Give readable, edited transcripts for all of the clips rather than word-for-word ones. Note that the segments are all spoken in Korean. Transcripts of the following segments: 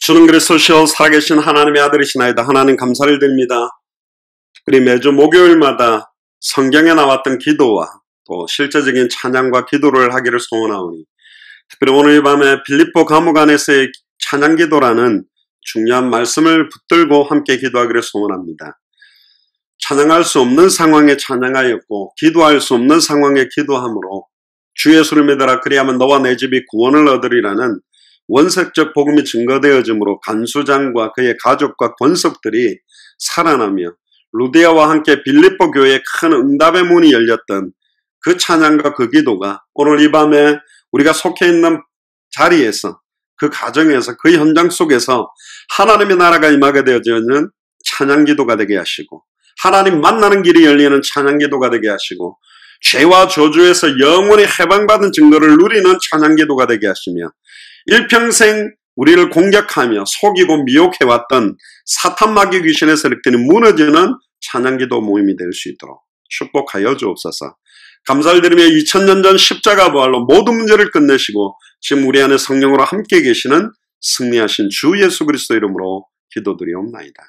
주는 그리스도시요 살아계신 하나님의 아들이시나이다. 하나님 감사를 드립니다. 특별히 매주 목요일마다 성경에 나왔던 기도와 또 실제적인 찬양과 기도를 하기를 소원하오니, 특별히 오늘 이 밤에 빌립보 감옥 안에서의 찬양기도라는 중요한 말씀을 붙들고 함께 기도하기를 소원합니다. 찬양할 수 없는 상황에 찬양하였고 기도할 수 없는 상황에 기도함으로 주 예수를 믿어라 그리하면 너와 내 집이 구원을 얻으리라는 원색적 복음이 증거되어지므로 간수장과 그의 가족과 권속들이 살아나며 루디아와 함께 빌립보 교회에 큰 응답의 문이 열렸던 그 찬양과 그 기도가 오늘 이 밤에 우리가 속해 있는 자리에서, 그 가정에서, 그 현장 속에서 하나님의 나라가 임하게 되어지는 찬양기도가 되게 하시고, 하나님 만나는 길이 열리는 찬양기도가 되게 하시고, 죄와 저주에서 영원히 해방받은 증거를 누리는 찬양기도가 되게 하시며, 일평생 우리를 공격하며 속이고 미혹해왔던 사탄 마귀 귀신의 세력들이 무너지는 찬양기도 모임이 될 수 있도록 축복하여 주옵소서. 감사를 드리며 2000년 전 십자가 부활로 모든 문제를 끝내시고 지금 우리 안에 성령으로 함께 계시는 승리하신 주 예수 그리스도 이름으로 기도드리옵나이다.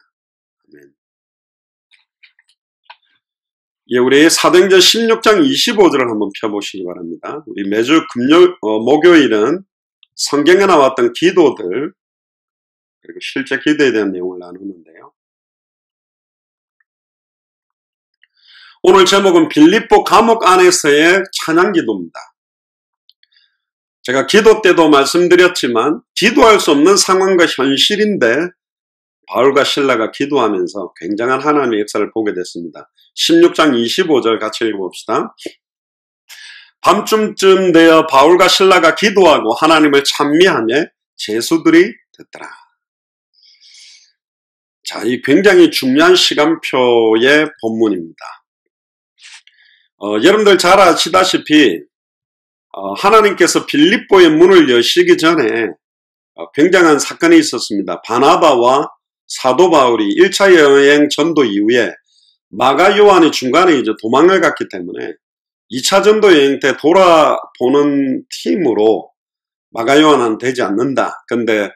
아멘. 예, 우리 사도행전 16장 25절을 한번 펴보시기 바랍니다. 우리 매주 목요일은 성경에 나왔던 기도들 그리고 실제 기도에 대한 내용을 나누는데요. 오늘 제목은 빌립보 감옥 안에서의 찬양기도입니다. 제가 기도 때도 말씀드렸지만 기도할 수 없는 상황과 현실인데 바울과 실라가 기도하면서 굉장한 하나님의 역사를 보게 됐습니다. 16장 25절 같이 읽어봅시다. 밤쯤쯤 되어 바울과 실라가 기도하고 하나님을 찬미하며 제수들이 듣더라. 자, 이 굉장히 중요한 시간표의 본문입니다. 여러분들 잘 아시다시피 하나님께서 빌립보의 문을 여시기 전에 굉장한 사건이 있었습니다. 바나바와 사도 바울이 1차 여행 전도 이후에 마가 요한이 중간에 이제 도망을 갔기 때문에 2차 전도 여행 때 돌아보는 팀으로 마가 요한은 되지 않는다. 근데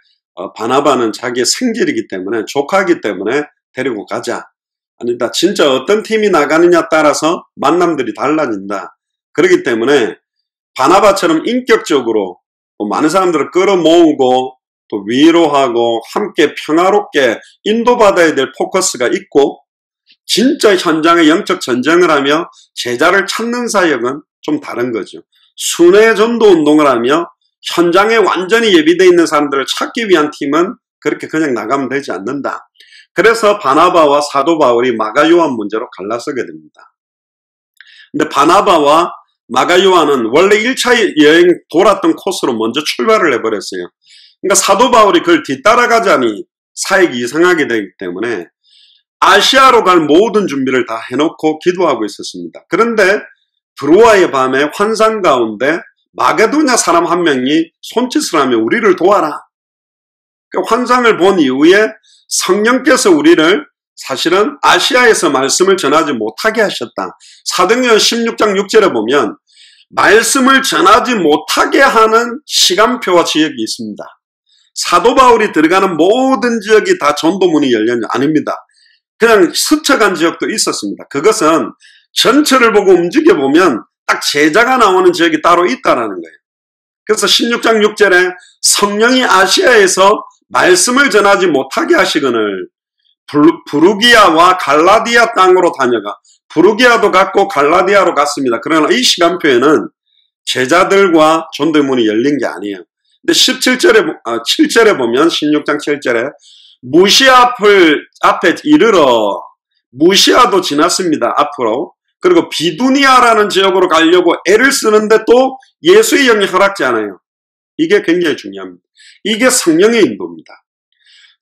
바나바는 자기의 생질이기 때문에, 조카이기 때문에 데리고 가자. 아니다, 진짜 어떤 팀이 나가느냐에 따라서 만남들이 달라진다. 그렇기 때문에 바나바처럼 인격적으로 많은 사람들을 끌어모으고 또 위로하고 함께 평화롭게 인도받아야 될 포커스가 있고, 진짜 현장의 영적 전쟁을 하며 제자를 찾는 사역은 좀 다른 거죠. 순회 전도 운동을 하며 현장에 완전히 예비되어 있는 사람들을 찾기 위한 팀은 그렇게 그냥 나가면 되지 않는다. 그래서 바나바와 사도 바울이 마가 요한 문제로 갈라서게 됩니다. 근데 바나바와 마가 요한은 원래 1차 여행 돌았던 코스로 먼저 출발을 해버렸어요. 그러니까 사도 바울이 그걸 뒤따라가자니 사역이 이상하게 되기 때문에 아시아로 갈 모든 준비를 다 해놓고 기도하고 있었습니다. 그런데 드로아의 밤에 환상 가운데 마게도냐 사람 한 명이 손짓을 하며 우리를 도와라. 그러니까 환상을 본 이후에 성령께서 우리를 사실은 아시아에서 말씀을 전하지 못하게 하셨다. 사도행전 16장 6절에 보면 말씀을 전하지 못하게 하는 시간표와 지역이 있습니다. 사도 바울이 들어가는 모든 지역이 다 전도문이 열렸냐? 아닙니다. 그냥 스쳐간 지역도 있었습니다. 그것은 전체를 보고 움직여보면 딱 제자가 나오는 지역이 따로 있다라는 거예요. 그래서 16장 6절에 성령이 아시아에서 말씀을 전하지 못하게 하시거늘 부르기아와 갈라디아 땅으로 다녀가, 부르기아도 갔고 갈라디아로 갔습니다. 그러나 이 시간표에는 제자들과 전도의 문이 열린 게 아니에요. 근데 7절에 보면 16장 7절에 무시아 앞에 이르러, 무시아도 지났습니다. 앞으로. 그리고 비두니아라는 지역으로 가려고 애를 쓰는데 또 예수의 영이 허락지 않아요. 이게 굉장히 중요합니다. 이게 성령의 인도입니다.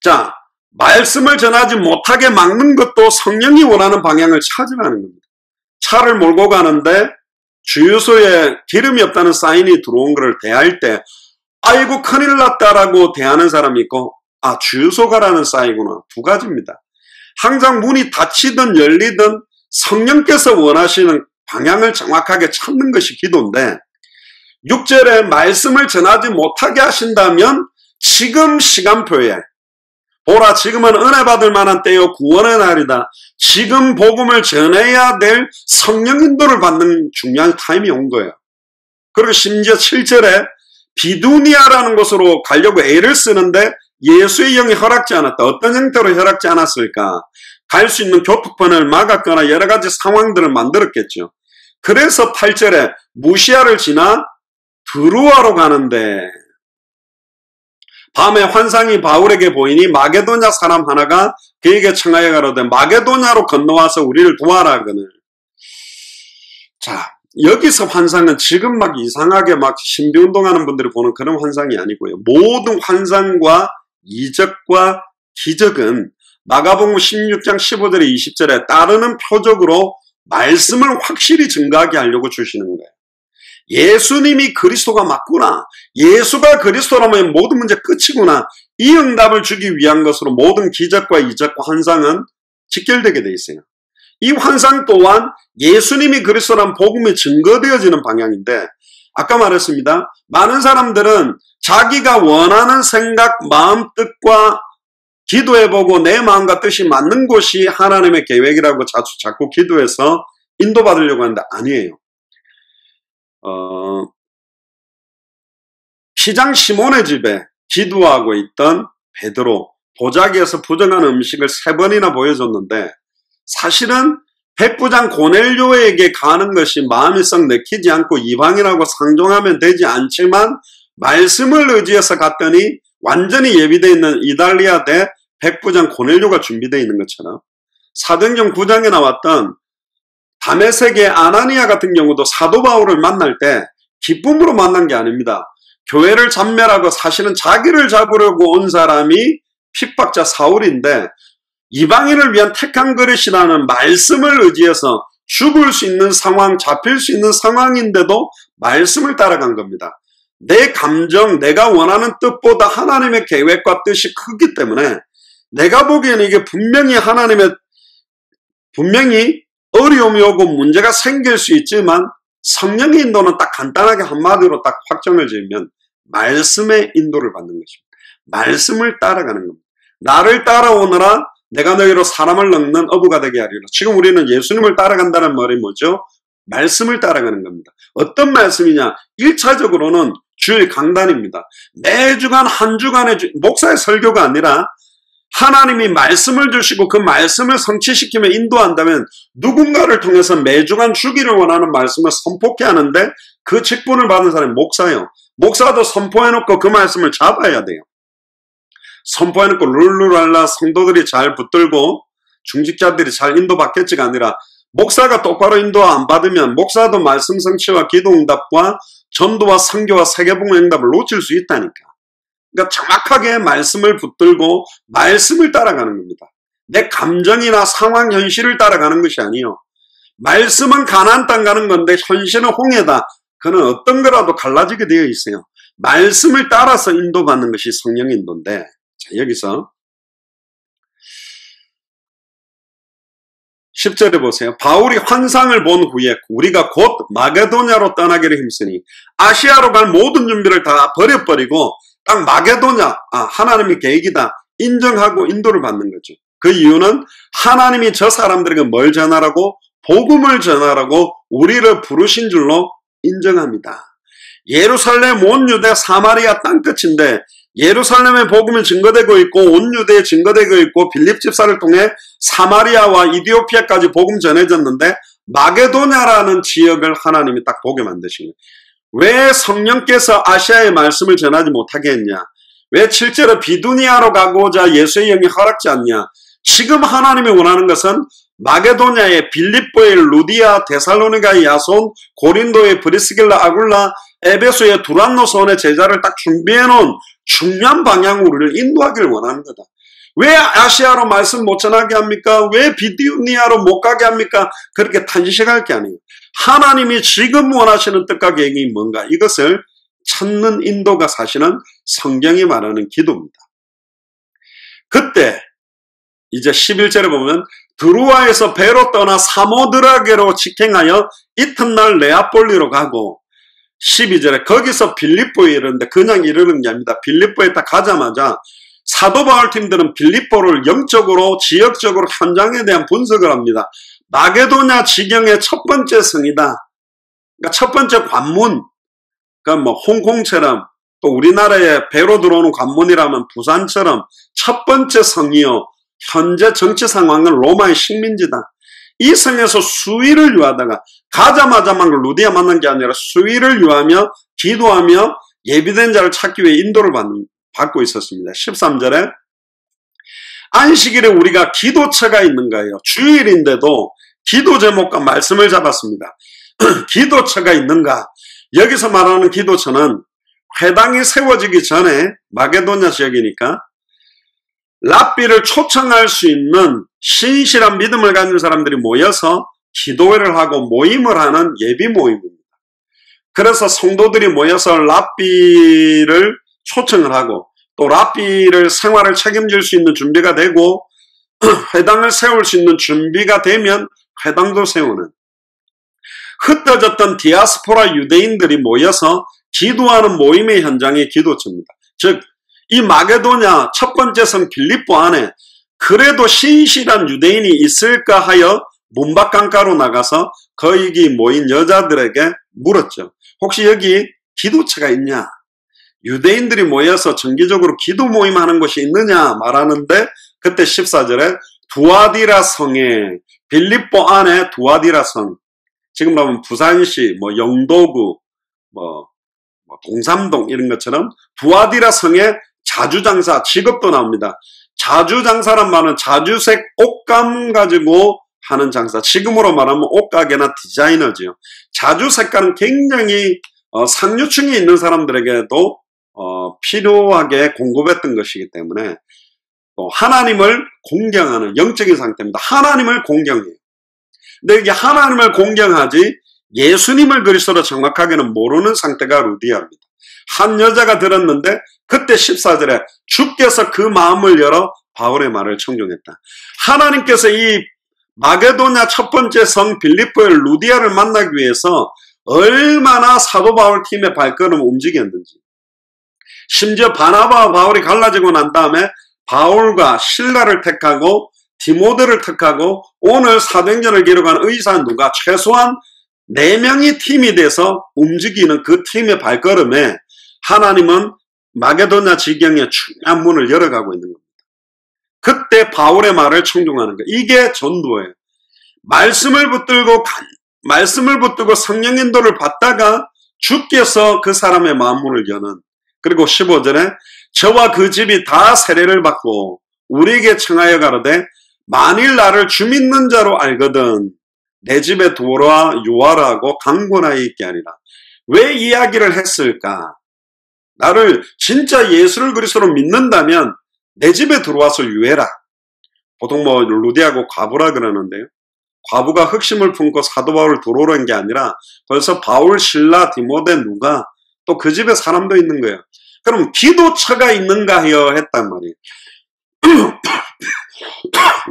자, 말씀을 전하지 못하게 막는 것도 성령이 원하는 방향을 찾으라는 겁니다. 차를 몰고 가는데 주유소에 기름이 없다는 사인이 들어온 것을 대할 때 아이고 큰일 났다라고 대하는 사람이 있고, 아, 주유소 가라는 사인이구나. 두 가지입니다. 항상 문이 닫히든 열리든 성령께서 원하시는 방향을 정확하게 찾는 것이 기도인데, 6절에 말씀을 전하지 못하게 하신다면 지금 시간표에 보라, 지금은 은혜 받을 만한 때요, 구원의 날이다. 지금 복음을 전해야 될 성령 인도를 받는 중요한 타임이 온 거예요. 그리고 심지어 7절에 비두니아라는 곳으로 가려고 애를 쓰는데 예수의 영이 허락지 않았다. 어떤 형태로 허락지 않았을까? 갈 수 있는 교통편을 막았거나 여러 가지 상황들을 만들었겠죠. 그래서 8절에 무시아를 지나 드루아로 가는데 밤에 환상이 바울에게 보이니 마게도냐 사람 하나가 그에게 청하여 가로되 마게도냐로 건너와서 우리를 도와라 하거늘. 자, 여기서 환상은 지금 막 이상하게 막 신비운동하는 분들이 보는 그런 환상이 아니고요. 모든 환상과 이적과 기적은 마가복음 16장 15절에 20절에 따르는 표적으로 말씀을 확실히 증거하게 하려고 주시는 거예요. 예수님이 그리스도가 맞구나. 예수가 그리스도라면 모든 문제 끝이구나. 이 응답을 주기 위한 것으로 모든 기적과 이적과 환상은 직결되게 돼 있어요. 이 환상 또한 예수님이 그리스도라는 복음이 증거되어지는 방향인데, 아까 말했습니다. 많은 사람들은 자기가 원하는 생각, 마음, 뜻과 기도해보고 내 마음과 뜻이 맞는 곳이 하나님의 계획이라고 자꾸 기도해서 인도받으려고 하는데 아니에요. 시장 시몬의 집에 기도하고 있던 베드로, 보자기에서 부정한 음식을 3번이나 보여줬는데 사실은 백부장 고넬료에게 가는 것이 마음이 썩 내키지 않고 이방이라고 상종하면 되지 않지만 말씀을 의지해서 갔더니 완전히 예비되어 있는 이달리아 대 백부장 고넬료가 준비되어 있는 것처럼, 사도행전 9장에 나왔던 다메섹의 아나니아 같은 경우도 사도 바울을 만날 때 기쁨으로 만난 게 아닙니다. 교회를 잔멸하고 사실은 자기를 잡으려고 온 사람이 핍박자 사울인데 이방인을 위한 택한 그릇이라는 말씀을 의지해서 죽을 수 있는 상황, 잡힐 수 있는 상황인데도 말씀을 따라간 겁니다. 내 감정, 내가 원하는 뜻보다 하나님의 계획과 뜻이 크기 때문에 내가 보기에는 이게 분명히 어려움이 오고 문제가 생길 수 있지만 성령의 인도는 딱 간단하게 한마디로 딱 확정을 지으면 말씀의 인도를 받는 것입니다. 말씀을 따라가는 겁니다. 나를 따라오너라 내가 너희로 사람을 넉는 어부가 되게 하리라. 지금 우리는 예수님을 따라간다는 말이 뭐죠? 말씀을 따라가는 겁니다. 어떤 말씀이냐? 1차적으로는 주일 강단입니다. 매주간 한 주간의 목사의 설교가 아니라 하나님이 말씀을 주시고 그 말씀을 성취시키며 인도한다면 누군가를 통해서 매주간 주기를 원하는 말씀을 선포케 하는데 그 직분을 받은 사람이 목사예요. 목사도 선포해놓고 그 말씀을 잡아야 돼요. 선포해놓고 룰루랄라 성도들이 잘 붙들고 중직자들이 잘 인도받겠지가 아니라 목사가 똑바로 인도 안 받으면 목사도 말씀 성취와 기도 응답과 전도와 선교와 세계복음 응답을 놓칠 수 있다니까. 그러니까 정확하게 말씀을 붙들고 말씀을 따라가는 겁니다. 내 감정이나 상황, 현실을 따라가는 것이 아니요. 말씀은 가나안 땅 가는 건데 현실은 홍해다. 그는 어떤 거라도 갈라지게 되어 있어요. 말씀을 따라서 인도받는 것이 성령 인도인데, 자, 여기서 10절에 보세요. 바울이 환상을 본 후에 우리가 곧 마게도냐로 떠나기를 힘쓰니 아시아로 갈 모든 준비를 다 버려버리고 딱 마게도냐, 하나님의 계획이다 인정하고 인도를 받는 거죠. 그 이유는 하나님이 저 사람들에게 뭘 전하라고? 복음을 전하라고 우리를 부르신 줄로 인정합니다. 예루살렘, 온 유대, 사마리아 땅끝인데 예루살렘의 복음이 증거되고 있고 온 유대에 증거되고 있고 빌립 집사를 통해 사마리아와 이디오피아까지 복음 전해졌는데 마게도냐라는 지역을 하나님이 딱 보게 만드신 거예요. 왜 성령께서 아시아의 말씀을 전하지 못하게 했냐? 왜 7절에 비두니아로 가고자 예수의 영이 허락지 않냐? 지금 하나님이 원하는 것은 마게도냐의 빌립보의 루디아, 데살로니가의 야손, 고린도의 브리스길라, 아굴라, 에베소의 두란노손의 제자를 딱 준비해놓은 중요한 방향으로 우리를 인도하기를 원하는 거다. 왜 아시아로 말씀 못 전하게 합니까? 왜 비두니아로 못 가게 합니까? 그렇게 탄식할 게 아니에요. 하나님이 지금 원하시는 뜻과 계획이 뭔가 이것을 찾는 인도가 사실은 성경이 말하는 기도입니다. 그때 이제 11절에 보면 드루아에서 배로 떠나 사모드라게로 직행하여 이튿날 네아폴리로 가고 12절에 거기서 빌립보에 이르는데 그냥 이르는 게 아닙니다. 빌립보에 딱 가자마자 사도 바울 팀들은 빌립보를 영적으로 지역적으로 현장에 대한 분석을 합니다. 마게도냐 지경의 첫 번째 성이다. 그러니까 첫 번째 관문, 그러니까 뭐 홍콩처럼 또 우리나라에 배로 들어오는 관문이라면 부산처럼 첫 번째 성이요. 현재 정치 상황은 로마의 식민지다. 이 성에서 수위를 유하다가 가자마자 막 루디아 만난 게 아니라 수위를 유하며 기도하며 예비된 자를 찾기 위해 인도를 받고 있었습니다. 13절에 안식일에 우리가 기도처가 있는가요? 주일인데도 기도 제목과 말씀을 잡았습니다. 기도처가 있는가? 여기서 말하는 기도처는 회당이 세워지기 전에 마게도냐 지역이니까 랍비를 초청할 수 있는 신실한 믿음을 가진 사람들이 모여서 기도회를 하고 모임을 하는 예비 모임입니다. 그래서 성도들이 모여서 랍비를 초청을 하고 또 랍비를 생활을 책임질 수 있는 준비가 되고 회당을 세울 수 있는 준비가 되면 회당도 세우는 흩어졌던 디아스포라 유대인들이 모여서 기도하는 모임의 현장이 기도처입니다. 즉 이 마게도냐 첫 번째 성 빌립보 안에 그래도 신실한 유대인이 있을까 하여 문밖강가로 나가서 거기 모인 여자들에게 물었죠. 혹시 여기 기도처가 있냐? 유대인들이 모여서 정기적으로 기도 모임하는 곳이 있느냐 말하는데 그때 14절에 두아디라 성에 빌립보 안에 두아디라 성 지금 보면 부산시 뭐 영도구 뭐 동삼동 이런 것처럼 두아디라 성에 자주장사 직업도 나옵니다. 자주장사란 말은 자주색 옷감 가지고 하는 장사. 지금으로 말하면 옷가게나 디자이너지요. 자주색깔은 굉장히 상류층에 있는 사람들에게도 필요하게 공급했던 것이기 때문에 하나님을 공경하는 영적인 상태입니다. 하나님을 공경해요. 근데 이게 하나님을 공경하지 예수님을 그리스도로 정확하게는 모르는 상태가 루디아입니다. 한 여자가 들었는데 그때 14절에 주께서 그 마음을 열어 바울의 말을 청종했다. 하나님께서 이 마게도냐 첫 번째 성 빌립보의 루디아를 만나기 위해서 얼마나 사도 바울 팀의 발걸음을 움직였는지. 심지어 바나바와 바울이 갈라지고 난 다음에 바울과 실라를 택하고 디모데를 택하고 오늘 사도행전을 기록한 의사는 누가 최소한 4명이 팀이 돼서 움직이는 그 팀의 발걸음에 하나님은 마게도냐 지경의 중요한 문을 열어가고 있는 겁니다. 그때 바울의 말을 청종하는 거예요. 이게 전도예요. 말씀을 붙들고 성령 인도를 받다가 주께서 그 사람의 마음문을 여는. 그리고 15절에 저와 그 집이 다 세례를 받고 우리에게 청하여 가로되 만일 나를 주 믿는 자로 알거든 내 집에 들어와 유하라고 강권하여 있게 하리라. 왜 이야기를 했을까? 나를 진짜 예수를 그리스도로 믿는다면 내 집에 들어와서 유해라. 보통 뭐 루디하고 과부라 그러는데요. 과부가 흑심을 품고 사도 바울을 들어오는 게 아니라 벌써 바울, 실라, 디모데 누가 또 그 집에 사람도 있는 거예요. 그럼 기도처가 있는가 하여 했단 말이에요.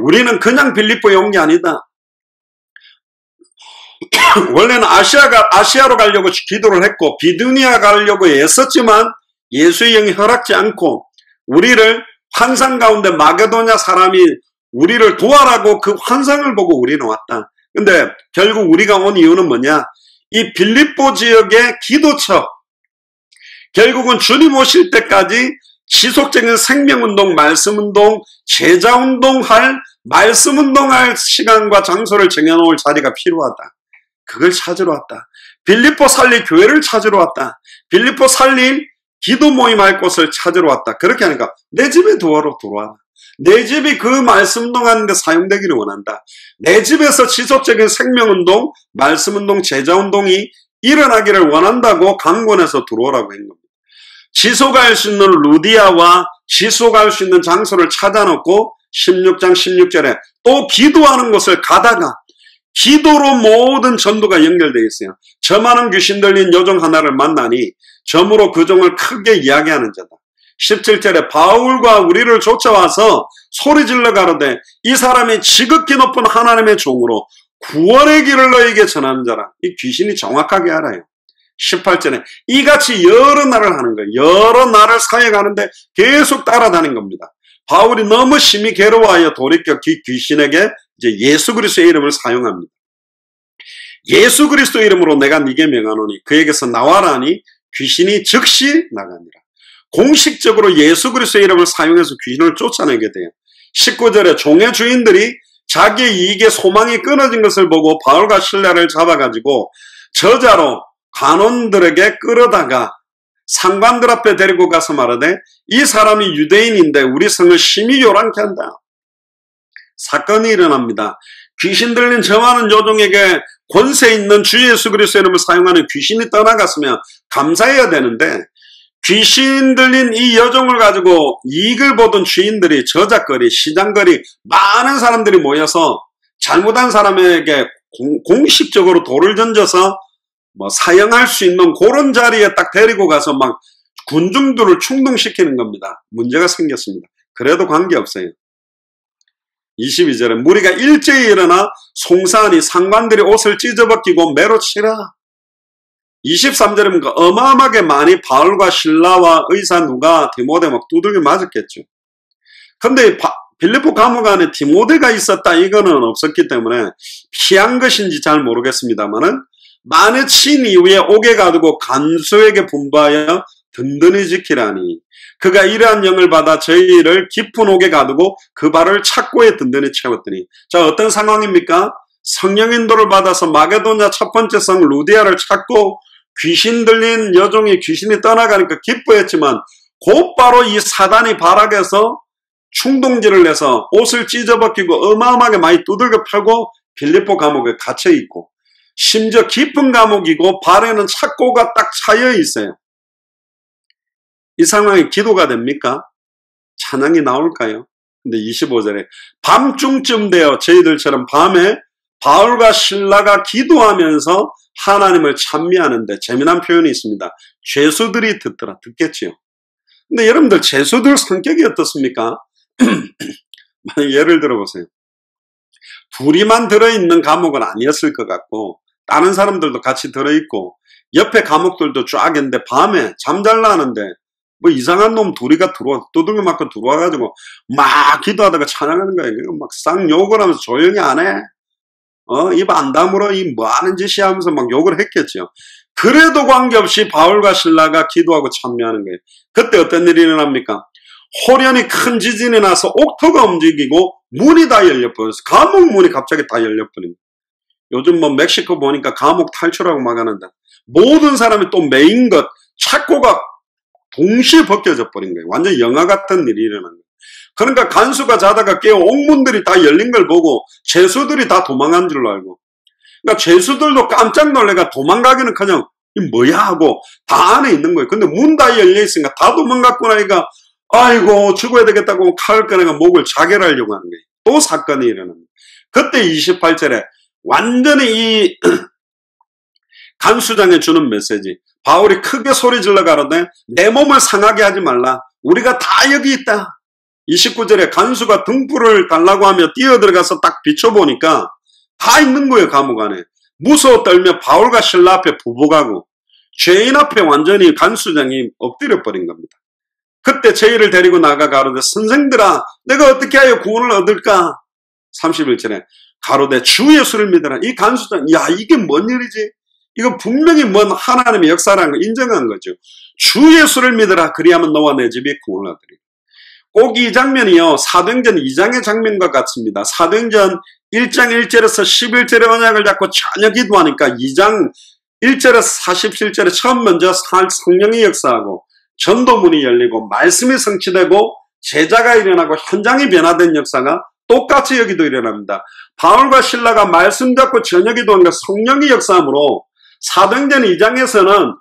우리는 그냥 빌립보에 온 게 아니다. 원래는 아시아로 가려고 기도를 했고 비두니아 가려고 애썼지만 예수의 영이 허락지 않고 우리를 환상 가운데 마게도냐 사람이 우리를 도와라고 그 환상을 보고 우리는 왔다. 근데 결국 우리가 온 이유는 뭐냐? 이 빌립보 지역의 기도처, 결국은 주님 오실 때까지 지속적인 생명운동, 말씀운동, 제자운동할, 말씀운동할 시간과 장소를 정해놓을 자리가 필요하다. 그걸 찾으러 왔다. 빌립보 살릴 교회를 찾으러 왔다. 빌립보 살릴 기도 모임할 곳을 찾으러 왔다. 그렇게 하니까 내 집에 들어와라. 내 집이 그 말씀운동하는데 사용되기를 원한다. 내 집에서 지속적인 생명운동, 말씀운동, 제자운동이 일어나기를 원한다고 강권해서 들어오라고 한 겁니다. 지속할 수 있는 루디아와 지속할 수 있는 장소를 찾아놓고 16장 16절에 또 기도하는 곳을 가다가 기도로 모든 전도가 연결되어 있어요. 저 많은 귀신 들린 여종 하나를 만나니 점으로 그 종을 크게 이야기하는 자다. 17절에 바울과 우리를 쫓아와서 소리질러 가로되 이 사람이 지극히 높은 하나님의 종으로 구원의 길을 너에게 전하는 자라. 이 귀신이 정확하게 알아요. 18절에 이같이 여러 날을 하는 거예요. 여러 날을 사역하는데 계속 따라다닌 겁니다. 바울이 너무 심히 괴로워하여 돌이켜 귀신에게 이제 예수 그리스도의 이름을 사용합니다. 예수 그리스도의 이름으로 내가 네게 명하노니 그에게서 나와라 하니 귀신이 즉시 나가니라. 공식적으로 예수 그리스도의 이름을 사용해서 귀신을 쫓아내게 돼요. 19절에 종의 주인들이 자기의 이익에 소망이 끊어진 것을 보고 바울과 실라를 잡아가지고 저자로 관원들에게 끌어다가 상관들 앞에 데리고 가서 말하되 이 사람이 유대인인데 우리 성을 심히 요란케 한다. 사건이 일어납니다. 귀신 들린 저 많은 요종에게 권세 있는 주 예수 그리스도의 이름을 사용하는 귀신이 떠나갔으면 감사해야 되는데 귀신 들린 이 여종을 가지고 이익을 보던 주인들이 저작거리, 시장거리 많은 사람들이 모여서 잘못한 사람에게 공식적으로 돌을 던져서 사형할 수 있는 그런 자리에 딱 데리고 가서 막 군중들을 충동시키는 겁니다. 문제가 생겼습니다. 그래도 관계없어요. 22절에 무리가 일제히 일어나 송사하니 상관들이 옷을 찢어벗기고 매로 치라. 23절에 보니까 어마어마하게 많이 바울과 실라와 의사 누가 디모데 막 두들겨 맞았겠죠. 근데 빌립보 감옥 안에 디모데가 있었다 이거는 없었기 때문에 피한 것인지 잘 모르겠습니다만은 만에 친 이후에 옥에 가두고 간수에게 분부하여 든든히 지키라니 그가 이러한 영을 받아 저희를 깊은 옥에 가두고 그 발을 착고에 든든히 채웠더니 자 어떤 상황입니까? 성령 인도를 받아서 마게도냐 첫 번째 성 루디아를 찾고 귀신 들린 여종이 귀신이 떠나가니까 기뻐했지만 곧바로 이 사단이 발악해서 충동질을 내서 옷을 찢어벗기고 어마어마하게 많이 두들겨 펴고 빌립보 감옥에 갇혀있고 심지어 깊은 감옥이고 발에는 착고가 딱 차여 있어요. 이 상황이 기도가 됩니까? 찬양이 나올까요? 근데 25절에 밤중쯤 되어 저희들처럼 밤에 바울과 실라가 기도하면서 하나님을 찬미하는데 재미난 표현이 있습니다. 죄수들이 듣겠지요. 근데 여러분들 죄수들 성격이 어떻습니까? 예를 들어보세요. 둘이만 들어있는 감옥은 아니었을 것 같고 다른 사람들도 같이 들어있고 옆에 감옥들도 쫙 있는데 밤에 잠잘라는데 뭐 이상한 놈 둘이가 두들겨 맞고 들어와가지고 막 기도하다가 찬양하는 거예요. 막 쌍욕을 하면서 조용히 안 해. 입 안 다물어. 이 뭐 하는 짓이야 하면서 막 욕을 했겠죠. 그래도 관계없이 바울과 실라가 기도하고 찬미하는 거예요. 그때 어떤 일이 일어납니까? 호련히 큰 지진이 나서 옥토가 움직이고 문이 다 열려버렸어. 감옥 문이 갑자기 다 열려버린 거예요. 요즘 뭐 멕시코 보니까 감옥 탈출하고 막 하는데 모든 사람이 또 메인 것 착고가 동시에 벗겨져 버린 거예요. 완전 영화 같은 일이 일어난 거예요. 그러니까 간수가 자다가 깨어 옥문들이 다 열린 걸 보고 죄수들이 다 도망간 줄로 알고 그러니까 죄수들도 깜짝 놀래가 도망가기는커녕 이 뭐야 하고 다 안에 있는 거예요. 근데 문 다 열려 있으니까 다 도망갔구나. 그러니까 아이고 죽어야 되겠다고 칼을 꺼내가 목을 자결하려고 하는 거예요. 또 사건이 일어납니다. 그때 28절에 완전히 이 간수장에 주는 메시지 바울이 크게 소리 질러 가로되 내 몸을 상하게 하지 말라. 우리가 다 여기 있다. 29절에 간수가 등불을 달라고 하며 뛰어들어가서 딱 비춰보니까 다 있는 거예요. 감옥 안에. 무서워 떨며 바울과 실라 앞에 부복하고 죄인 앞에 완전히 간수장이 엎드려 버린 겁니다. 그때 저희를 데리고 나가 가로되 선생들아 내가 어떻게 하여 구원을 얻을까? 31절에 가로되 주 예수를 믿으라. 이 간수장 야 이게 뭔 일이지? 이거 분명히 뭔 하나님의 역사라는 걸 인정한 거죠. 주 예수를 믿으라. 그리하면 너와 내 집이 구원을 얻으리라. 꼭 이 장면이요 사도행전 2장의 장면과 같습니다. 사도행전 1장 1절에서 11절의 언약을 잡고 전혀 기도하니까 2장 1절에서 47절에 처음 먼저 성령이 역사하고 전도문이 열리고 말씀이 성취되고 제자가 일어나고 현장이 변화된 역사가 똑같이 여기도 일어납니다. 바울과 실라가 말씀 잡고 전혀 기도하니까 성령이 역사함으로 사도행전 2장에서는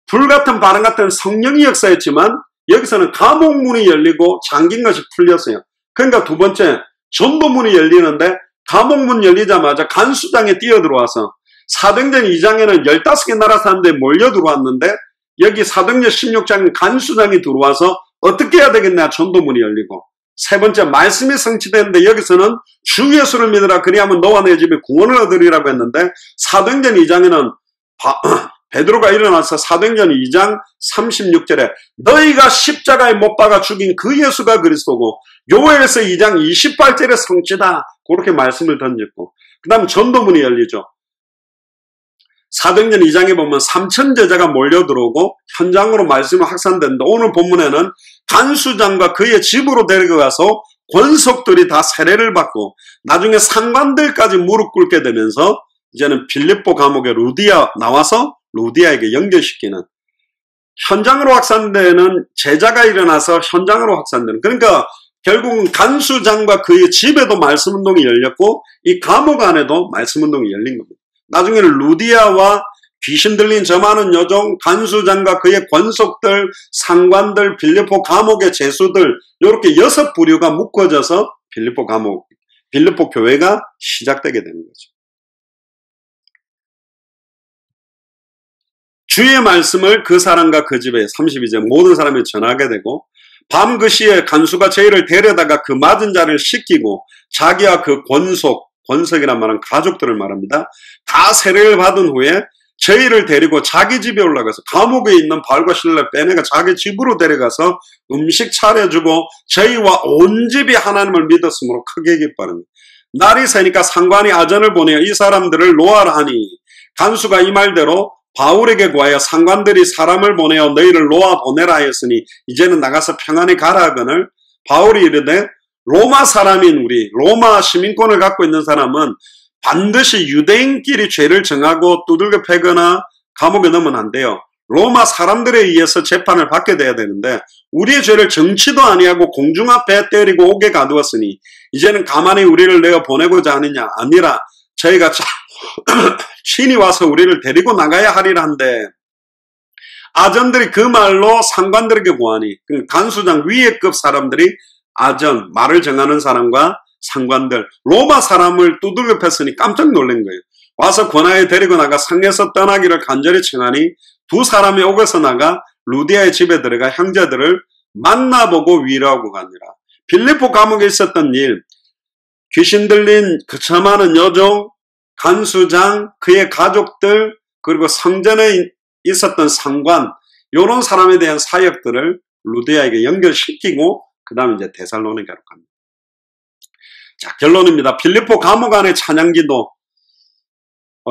불같은 바람 같은 성령이 역사했지만 여기서는 감옥문이 열리고 잠긴 것이 풀렸어요. 그러니까 두 번째 전도문이 열리는데 감옥문 열리자마자 간수장에 뛰어들어와서 사도행전 2장에는 15개 나라 사람들이 몰려 들어왔는데 여기 사도행전 16장 간수장이 들어와서 어떻게 해야 되겠냐 전도문이 열리고 세 번째 말씀이 성취되는데 여기서는 주 예수를 믿으라 그리하면 너와 내 집에 구원을 얻으리라고 했는데 사도행전 2장에는 베드로가 일어나서 사도행전 2장 36절에 너희가 십자가에 못 박아 죽인 그 예수가 그리스도고 요엘에서 2장 28절에 성취다. 그렇게 말씀을 던졌고 그 다음 전도문이 열리죠. 사도행전 2장에 보면 3천 제자가 몰려들어오고 현장으로 말씀이 확산되는데 오늘 본문에는 간수장과 그의 집으로 데려가서 권속들이 다 세례를 받고 나중에 상관들까지 무릎 꿇게 되면서 이제는 빌립보 감옥에 루디아 나와서 루디아에게 연결시키는 현장으로 확산되는 제자가 일어나서 현장으로 확산되는 그러니까 결국은 간수장과 그의 집에도 말씀운동이 열렸고 이 감옥 안에도 말씀운동이 열린 겁니다. 나중에는 루디아와 귀신 들린 저 많은 여종, 간수장과 그의 권속들, 상관들, 빌립보 감옥의 죄수들 이렇게 6부류가 묶어져서 빌립보 교회가 시작되게 되는 거죠. 주의 말씀을 그 사람과 그 집에 32절 모든 사람이 전하게 되고 밤 그 시에 간수가 저희를 데려다가 그 맞은 자를 씻기고 자기와 그 권속이란 말은 가족들을 말합니다. 다 세례를 받은 후에 저희를 데리고 자기 집에 올라가서 감옥에 있는 바울과 실라를 빼내가 자기 집으로 데려가서 음식 차려주고 저희와 온 집이 하나님을 믿었으므로 크게 기뻐하는 날이 새니까 상관이 아전을 보내어 이 사람들을 놓아라 하니 간수가 이 말대로 바울에게 구하여 상관들이 사람을 보내어 너희를 놓아 보내라 하였으니 이제는 나가서 평안히 가라 하거늘 바울이 이르되 로마 사람인 우리 로마 시민권을 갖고 있는 사람은 반드시 유대인끼리 죄를 정하고 두들겨 패거나 감옥에 넣으면 안 돼요. 로마 사람들에 의해서 재판을 받게 돼야 되는데 우리의 죄를 정치도 아니하고 공중 앞에 때리고 옥에 가두었으니 이제는 가만히 우리를 내어 보내고자 하느냐 아니라 저희가 친히 와서 우리를 데리고 나가야 하리라 한데 아전들이 그 말로 상관들에게 고하니 간수장 위에급 사람들이 아전, 말을 정하는 사람과 상관들, 로마 사람을 두들겨 팼으니 깜짝 놀란 거예요. 와서 권하에 데리고 나가 성에서 떠나기를 간절히 청하니 두 사람이 옥에서 나가 루디아의 집에 들어가 형제들을 만나보고 위로하고 가니라. 빌립보 감옥에 있었던 일, 귀신 들린 그 저 많은 여종, 간수장, 그의 가족들, 그리고 성전에 있었던 상관, 이런 사람에 대한 사역들을 루디아에게 연결시키고 그 다음에 이제 데살로니가로 갑니다. 자, 결론입니다. 빌립보 감옥 안의 찬양기도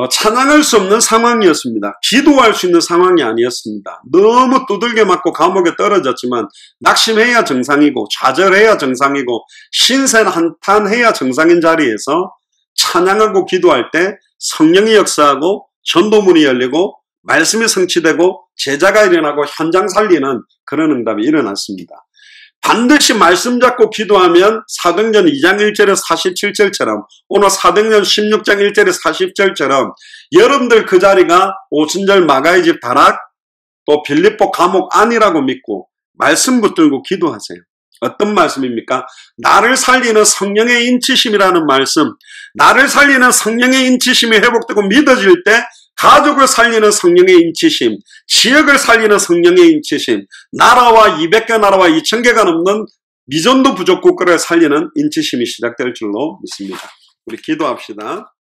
찬양할 수 없는 상황이었습니다. 기도할 수 있는 상황이 아니었습니다. 너무 두들겨 맞고 감옥에 떨어졌지만 낙심해야 정상이고 좌절해야 정상이고 신세한탄해야 정상인 자리에서 찬양하고 기도할 때 성령이 역사하고 전도문이 열리고 말씀이 성취되고 제자가 일어나고 현장 살리는 그런 응답이 일어났습니다. 반드시 말씀 잡고 기도하면 사도행전 2장 1절에 47절처럼 오늘 사도행전 16장 1절에 40절처럼 여러분들 그 자리가 오순절 마가의 집 다락 또 빌립보 감옥 안이라고 믿고 말씀 붙들고 기도하세요. 어떤 말씀입니까? 나를 살리는 성령의 인치심이라는 말씀, 나를 살리는 성령의 인치심이 회복되고 믿어질 때 가족을 살리는 성령의 인치심, 지역을 살리는 성령의 인치심, 나라와 200개 나라와 2000개가 넘는 미전도 부족 국가를 살리는 인치심이 시작될 줄로 믿습니다. 우리 기도합시다.